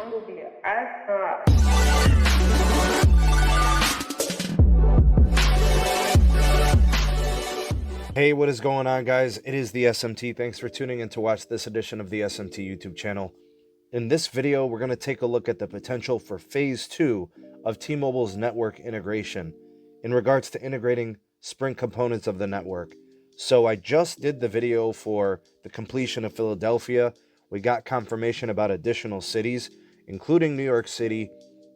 will be an Hey, what is going on, guys? It is the SMT. Thanks for tuning in to watch this edition of the SMT YouTube channel. In this video, we're going to take a look at the potential for Phase 2 of T-Mobile's network integration in regards to integrating Sprint components of the network. So I just did the video for the completion of Philadelphia. We got confirmation about additional cities, including New York City.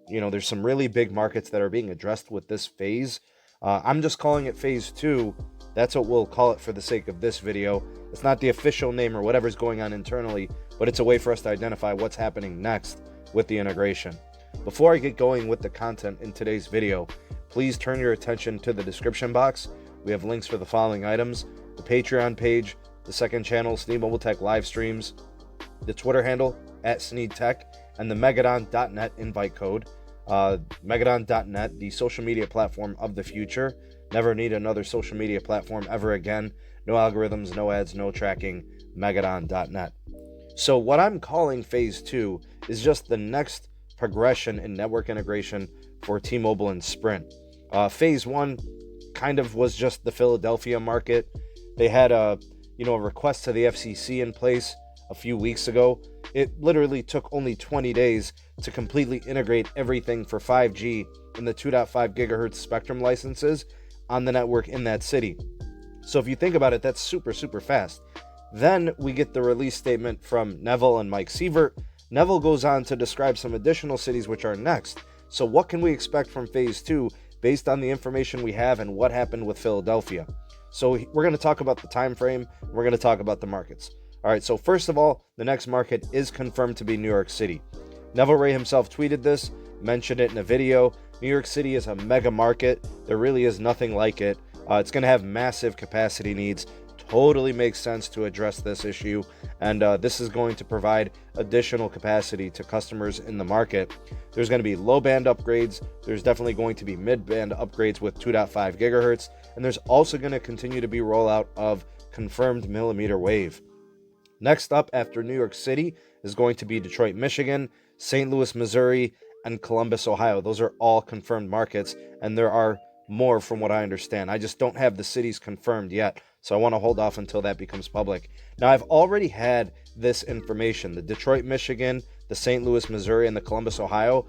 You know, there's some really big markets that are being addressed with this phase. I'm just calling it Phase 2. That's what we'll call it for the sake of this video. It's not the official name or whatever's going on internally, but it's a way for us to identify what's happening next with the integration. Before I get going with the content in today's video, please turn your attention to the description box. We have links for the following items: the Patreon page, the second channel, Sneed Mobile Tech live streams, the Twitter handle @SneedTech, and the Megadon.net invite code. Megadon.net, the social media platform of the future. Never need another social media platform ever again. No algorithms, no ads, no tracking. Megadon.net. So what I'm calling Phase 2 is just the next progression in network integration for T-Mobile and Sprint. Phase 1 kind of was just the Philadelphia market. They had a request to the FCC in place a few weeks ago. It literally took only 20 days to completely integrate everything for 5G in the 2.5 gigahertz spectrum licenses on the network in that city. So if you think about it, that's super fast. Then we get the release statement from Neville and Mike Sievert. Neville goes on to describe some additional cities which are next. So what can we expect from Phase 2 based on the information we have and what happened with Philadelphia? So we're going to talk about the time frame. We're going to talk about the markets. All right, so first of all, the next market is confirmed to be New York City. Neville Ray himself tweeted this, mentioned it in a video. New York City is a mega market. There really is nothing like it. It's going to have massive capacity needs. Totally makes sense to address this issue. And this is going to provide additional capacity to customers in the market. There's going to be low band upgrades. There's definitely going to be mid band upgrades with 2.5 gigahertz. And there's also going to continue to be rollout of confirmed millimeter wave. Next up after New York City is going to be Detroit, Michigan, St. Louis, Missouri, and Columbus, Ohio. Those are all confirmed markets, and there are more from what I understand. I just don't have the cities confirmed yet, so I want to hold off until that becomes public. Now, I've already had this information, the Detroit, Michigan, the St. Louis, Missouri, and the Columbus, Ohio.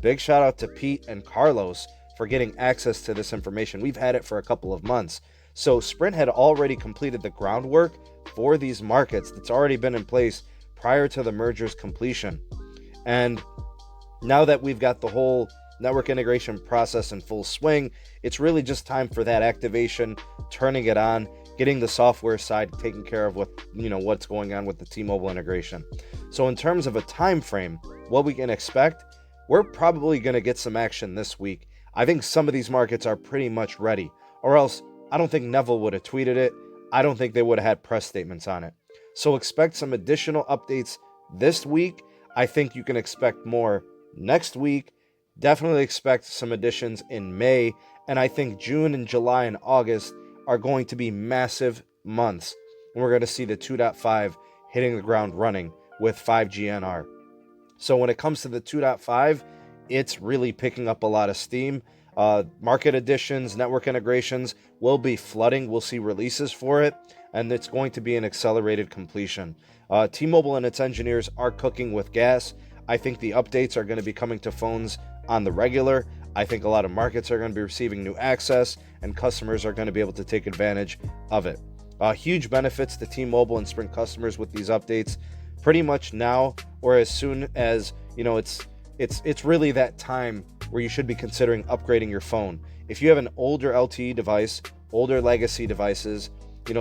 Big shout out to Pete and Carlos for getting access to this information. We've had it for a couple of months. So Sprint had already completed the groundwork for these markets that's already been in place prior to the merger's completion. And now that we've got the whole network integration process in full swing, it's really just time for that activation, turning it on, getting the software side taken care of with, what's going on with the T-Mobile integration. So in terms of a time frame, what we can expect, we're probably going to get some action this week. I think some of these markets are pretty much ready, or else I don't think Neville would have tweeted it. I don't think they would have had press statements on it. So expect some additional updates this week. I think you can expect more next week. Definitely expect some additions in May. And I think June and July and August are going to be massive months. And we're going to see the 2.5 hitting the ground running with 5G NR. So when it comes to the 2.5, it's really picking up a lot of steam. Market additions, network integrations will be flooding. We'll see releases for it, and it's going to be an accelerated completion. T-Mobile and its engineers are cooking with gas. I think the updates are going to be coming to phones on the regular. I think a lot of markets are going to be receiving new access, and customers are going to be able to take advantage of it. Huge benefits to T-Mobile and Sprint customers with these updates. Pretty much now, or as soon as, it's really that time where you should be considering upgrading your phone. If you have an older LTE device, older legacy devices,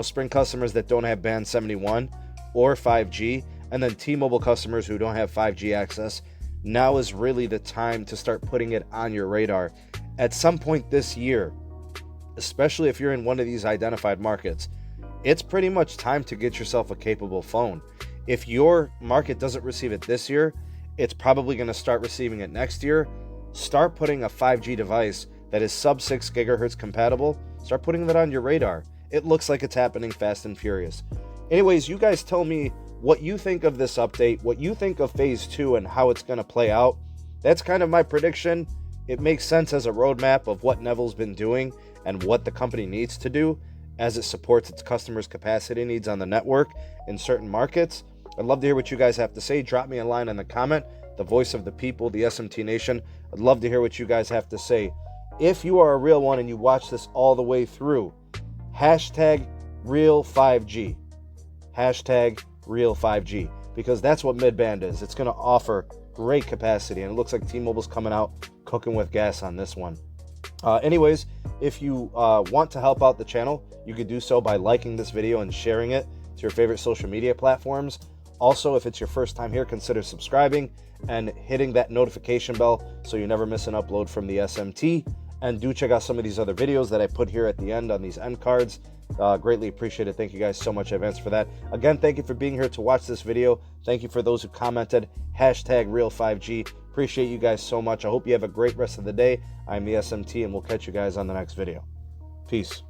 Sprint customers that don't have band 71 or 5G, and then T-Mobile customers who don't have 5G access, now is really the time to start putting it on your radar. At some point this year, especially if you're in one of these identified markets, it's pretty much time to get yourself a capable phone. If your market doesn't receive it this year, it's probably going to start receiving it next year. Start putting a 5G device that is sub 6 gigahertz compatible. Start putting that on your radar. It looks like it's happening fast and furious. Anyways, you guys tell me what you think of this update, what you think of Phase 2 and how it's going to play out. That's kind of my prediction. It makes sense as a roadmap of what Neville's been doing and what the company needs to do as it supports its customers' capacity needs on the network in certain markets. I'd love to hear what you guys have to say. Drop me a line in the comment. The voice of the people, the SMT Nation. I'd love to hear what you guys have to say. If you are a real one and you watch this all the way through, hashtag real 5G. Hashtag real 5G. Because that's what mid-band is. It's going to offer great capacity. And it looks like T-Mobile's coming out cooking with gas on this one. Anyways, if you want to help out the channel, you could do so by liking this video and sharing it to your favorite social media platforms. Also, if it's your first time here, consider subscribing and hitting that notification bell so you never miss an upload from the SMT. And do check out some of these other videos that I put here at the end on these end cards. Greatly appreciate it. Thank you guys so much in advance for that. Again, thank you for being here to watch this video. Thank you for those who commented. Hashtag real5G. Appreciate you guys so much. I hope you have a great rest of the day. I'm the SMT, and we'll catch you guys on the next video. Peace.